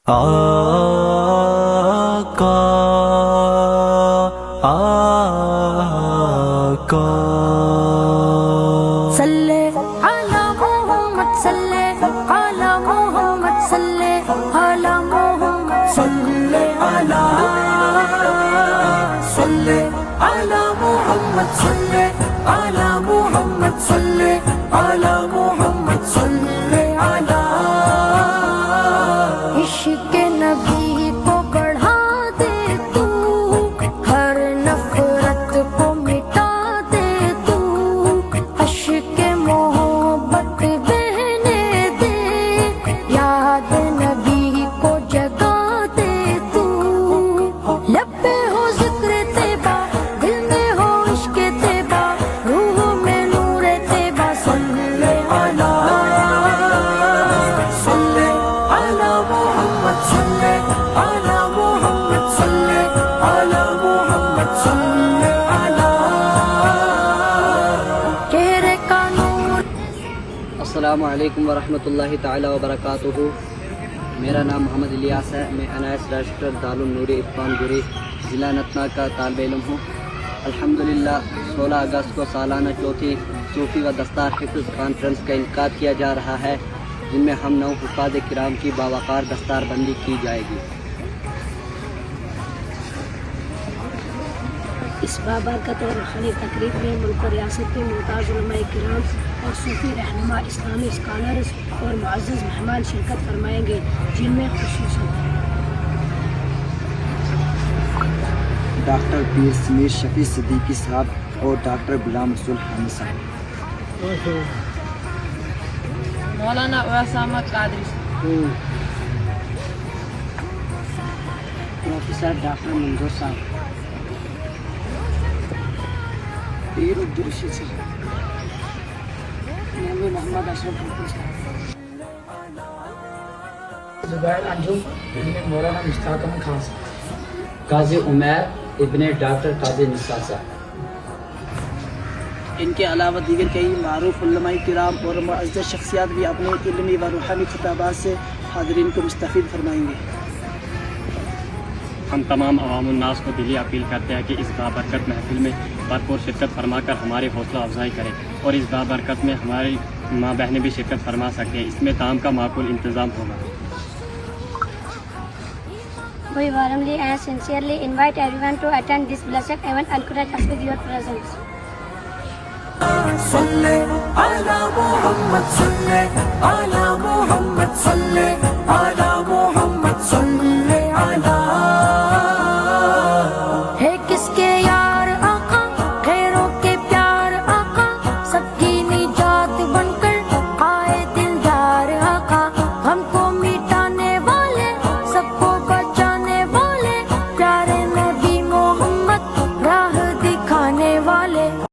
آقا آقا صلی علی محمد صلی علی محمد صلی علی محمد صلی علی محمد صلی علی محمد صلی علی محمد صلی علی عشق نبی کو بڑھا دے تو ہر نفرت کو مٹا دے تو عشق محبت بہنے دے یاد نبی کو جگا دے تو لب پہ ہو ذکر طیبہ دل میں ہو عشق طیبہ روح میں نور طیبہ صلی علی محمد صلی علی محمد صلی علی محمد صلی علی تیرے کا نور. السلام علیکم ورحمۃ اللہ تعالی وبرکاتہ. میرا نام محمد الیاس ہے. میں انائس ڈائریکٹر دارالنوری عرفان گوری ضلع اننت کا طالب علم ہوں. الحمدللہ 16 اگست کو سالانہ چوتھی صوفی و دستار حفظ کانفرنس کا انعقاد کیا جا رہا ہے جن میں ہم 9 حفاظ کرام کی باوقار دستار بندی کی جائے گی. اس بابرکت اور روحانی تقریب میں ملک و ریاست کے ممتاز علماء کرام اور صوفی رہنما اسلامی اسکالرز اور معزز مہمان شرکت فرمائیں گے جن میں خصوصاً ڈاکٹر پیر سمیر شفیع صدیقی صاحب اور ڈاکٹر غلام رسول حامی صاحب. مولانا اویس احمد قادری پروفیسر ڈاکٹر منظور صاحب. پیر عبدالرشید صاحب. مولوی محمد اشرف صاحب. زبیر انجم ابن مولانا مشتاق احمد خان صاحب. قاضی عمیر ابن ڈاکٹر قاضی نثار صاحب. ان کے علاوہ دیگر کئی معروف علماء کرام اور معزز شخصیات بھی اپنے علمی و روحانی خطابات سے حاضرین کو مستفید فرمائیں گے. ہم تمام عوام الناس کو دلی اپیل کرتے ہیں کہ اس بابرکت محفل میں بھرپور شرکت فرما کر ہماری حوصلہ افزائی کریں اور اس بابرکت میں ہماری ماں بہنیں بھی شرکت فرما سکیں. اس میں طعام کا معقول انتظام ہوگا. We warmly and sincerely invite everyone to attend this blessed event and encourage us with your presence. صلی علی محمد صلی علی محمد صلی علی محمد صلی